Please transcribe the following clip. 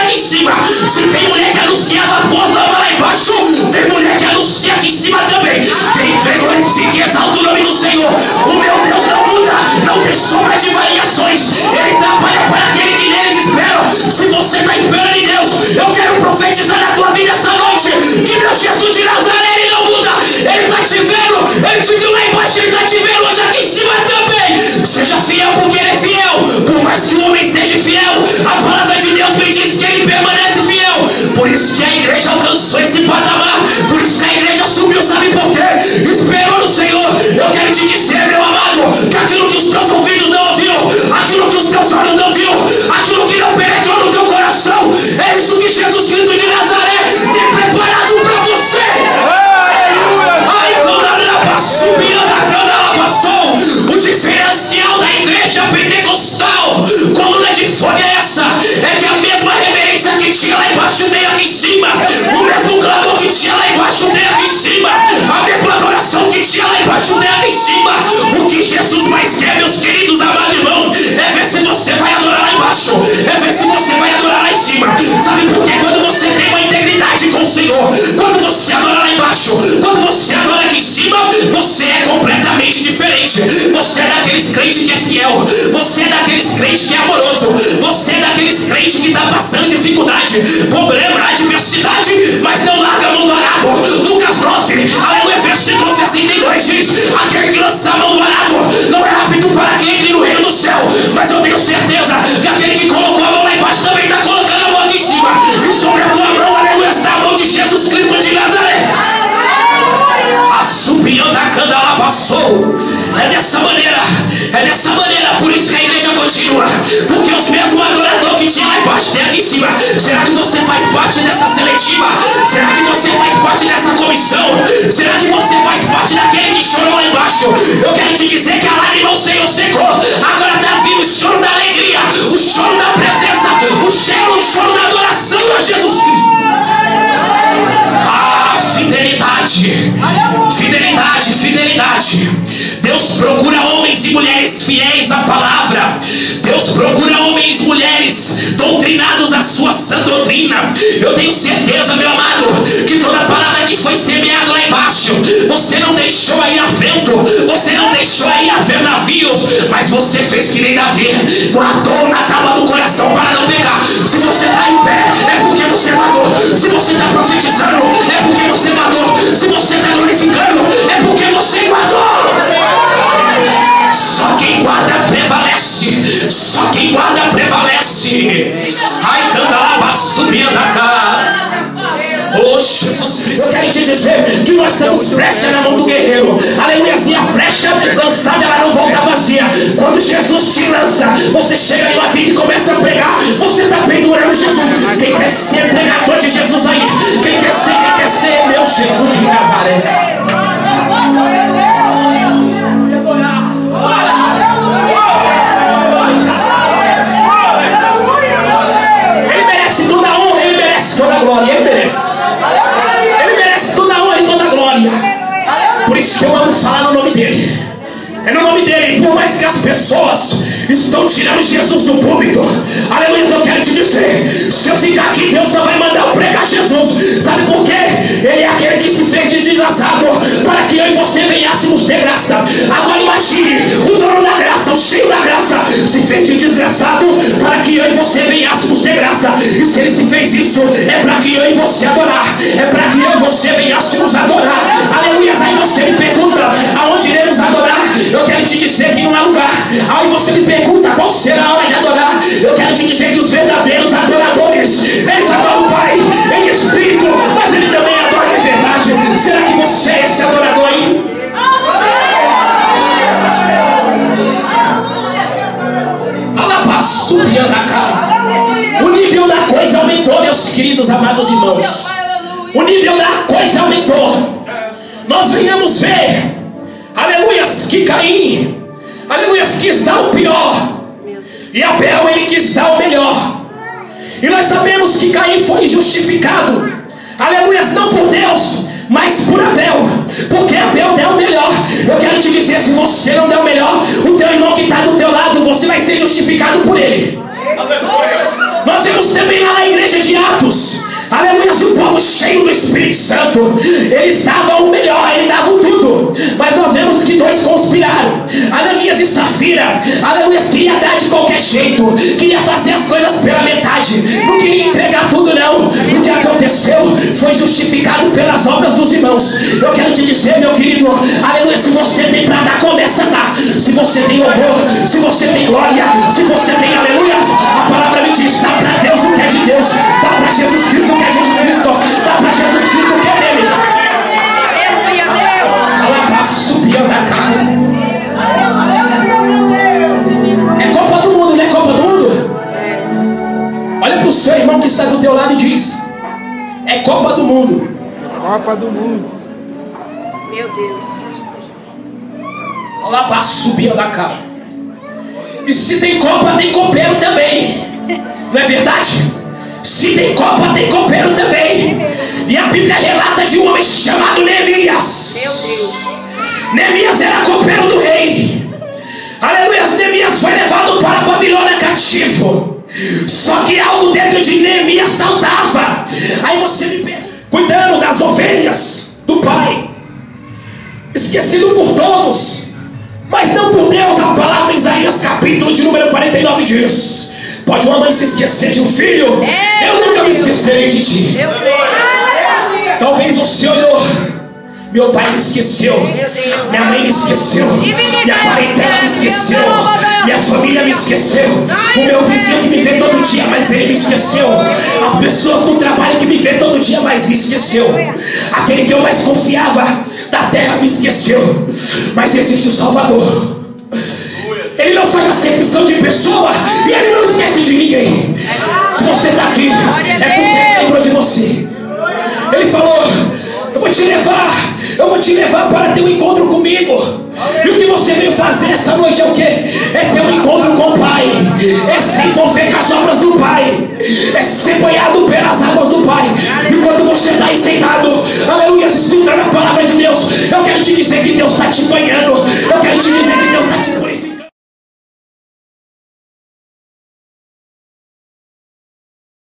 aqui em cima. Se tem mulher que anunciava boas novas lá embaixo, tem mulher que anuncia aqui em cima também. Quem crê, glorifique e exalta o nome do Senhor. O meu Deus não muda, não tem sombra de variações. Ele trabalha para aquele que neles espera. Se você está esperando em Deus, eu quero profetizar na tua vida essa noite que meu Jesus de Nazaré, ele não muda. Ele está te vendo, ele te viu lá embaixo, ele está te vendo hoje aqui em cima também. Seja fiel porque ele é fiel. Por mais que o homem seja fiel, a palavra de Deus me diz que ele permanece fiel. Por isso que a igreja alcançou esse patamar. Por isso que a igreja subiu, sabe por quê? Esperou no Senhor. Eu quero te dizer, meu amado, que aquilo que os teus ouvidos não ouviram, aquilo que os teus olhos não viram, aquilo que não penetrou no teu coração, é isso que Jesus Cristo de Nazaré tem preparado para você. Ai, quando ela subia da cana, ela passou. O diferencial da igreja pentecostal, coluna de fogo é essa, é que a mesma reverência que tinha lá embaixo tem aqui em cima. O mesmo clamor que tinha lá embaixo tem aqui em cima. A mesma adoração que tinha lá embaixo tem aqui em cima. O que Jesus mais quer, meus queridos amados irmãos, é ver se você vai adorar lá embaixo, é ver se você vai adorar lá em cima. Sabe por quê? Quando você tem uma integridade com o Senhor, quando você adora lá embaixo, quando você adora aqui em cima, você é completamente diferente. Você é daqueles crentes que é fiel, você é daqueles crentes que é amoroso, você é daqueles crentes que está passando dificuldade, problema, adversidade, mas não larga a mão do arado. Lucas 9, aleluia, versículo 62 diz: aquele que lança a mão do arado não é apto para que entre no reino do céu. Mas eu tenho certeza que aquele que colocou a mão lá embaixo também está colocando a mão aqui em cima. E sobre a tua mão, aleluia, está a mão de Jesus Cristo de Nazaré. A subião da cana ela passou. É dessa maneira, por isso que a igreja continua. Porque os mesmos adoradores que tinha lá embaixo tem aqui em cima. Será que você faz parte dessa seletiva? Será que você faz parte dessa comissão? Será que você faz parte daquele que chorou lá embaixo? Eu quero te dizer que a lágrima o Senhor secou. Agora está vindo o choro da alegria, o choro da presença, o choro da adoração a Jesus Cristo. Ah, fidelidade. Deus procura homens e mulheres fiéis à palavra. Deus procura homens e mulheres doutrinados à sua sã doutrina. Eu tenho certeza, meu amado, que toda palavra que foi semeada lá embaixo, você não deixou aí a vento, você não deixou aí a ver navios, mas você fez que nem Davi, guardou na tábua do coração para não pecar. Se você está em pé, é porque você guardou. Se você está profetizando, é porque você guardou. Se você está glorificando, é porque você guardou. Só quem guarda prevalece. Só quem guarda prevalece. Ai, candalaba, subindo a cara. Oh, Jesus, eu quero te dizer que nós temos flecha na mão do guerreiro. Aleluia, assim a flecha lançada ela não volta vazia. Quando Jesus te lança, você chega em uma vida e começa a pregar. Você está pendurando Jesus. Quem quer ser pregador de Jesus aí? Quem quer ser meu Jesus de Nazaré? Ele merece toda a honra, ele merece toda a glória, ele merece. Ele merece toda a honra e toda a glória. Por isso que eu amo falar no nome dele. É no nome dele. Por mais que as pessoas estão tirando Jesus do púlpito, aleluia, eu quero te dizer, se eu ficar aqui, Deus só vai mandar eu pregar Jesus. Sabe por quê? Ele é aquele que se fez de desgraçado para que eu e você venhássemos ter graça. Agora imagine, o dono da graça, o cheio da graça, se fez de desgraçado para que eu e você venhássemos ter graça. E se ele se fez isso, é para que eu e você adorar, é para que eu e você venhássemos adorar. Aleluia. Aí você me pergunta, aonde iremos adorar? Eu quero te dizer que não há lugar. Aí você me pergunta, qual será a hora de adorar? Eu quero te dizer que os verdadeiros adoradores, eles adoram o Pai em espírito, mas ele também adora em verdade. Será que você é esse adorador aí? O nível da coisa aumentou, meus queridos amados irmãos. O nível da coisa aumentou. Nós venhamos ver, aleluias, que Caim, aleluias, que está o pior, e Abel, ele que está o melhor. E nós sabemos que Caim foi justificado, aleluias, não por Deus, mas por Abel, porque Abel deu o melhor. Eu quero te dizer, se você não der o melhor, o teu irmão que está do teu lado, você vai ser justificado por ele. Nós vemos também lá na igreja de Atos, aleluia, o povo cheio do Espírito Santo, eles davam o melhor, eles davam tudo. Mas nós vemos que dois conspiraram, Ananias e Safira, aleluia, queria dar de qualquer jeito, queria fazer as coisas pela metade, não queria entregar tudo não. O que aconteceu foi justificado pelas obras dos irmãos. Eu quero te dizer, meu querido, aleluia, se você tem para dar, começa a dar. Se você tem louvor, se você tem glória, se você tem aleluia, a palavra me diz, dá para Deus o que é de Deus, dá para Jesus Cristo o que é de Cristo, dá para Jesus Cristo o que é dele. Ela subia da cara. É Copa do Mundo, não é Copa do Mundo? Olha para o seu irmão que está do teu lado e diz: é Copa do Mundo. Copa do Mundo. Meu Deus. Olha para subir da cara. E se tem Copa, tem copeiro também. Não é verdade? Se tem Copa, tem copeiro também. E a Bíblia relata de um homem chamado Neemias. Meu Deus. Neemias era copeiro do rei. Aleluia. Neemias foi levado para a Babilônia cativo. Só que algo dentro de Neemias saltava. Aí você me pergunta, cuidando das ovelhas do pai, esquecido por todos, mas não por Deus. A palavra em Isaías capítulo de número 49 diz: pode uma mãe se esquecer de um filho? Eu nunca me esquecerei de ti. Talvez você olhou: meu pai me esqueceu, minha mãe me esqueceu, minha parentela me esqueceu, minha família me esqueceu, o meu vizinho que me vê todo dia, mas ele me esqueceu, as pessoas no trabalho que me vê todo dia, mas me esqueceu, aquele que eu mais confiava da terra me esqueceu. Mas existe o Salvador. Ele não faz acepção de pessoa e ele não esquece de ninguém. Se você está aqui, é porque ele lembrou de você. Ele falou: eu vou te levar para ter um encontro comigo. E o que você veio fazer essa noite é o quê? É ter um encontro com o Pai, é se envolver com as obras do Pai, é ser banhado pelas águas do Pai. E quando você está sentado,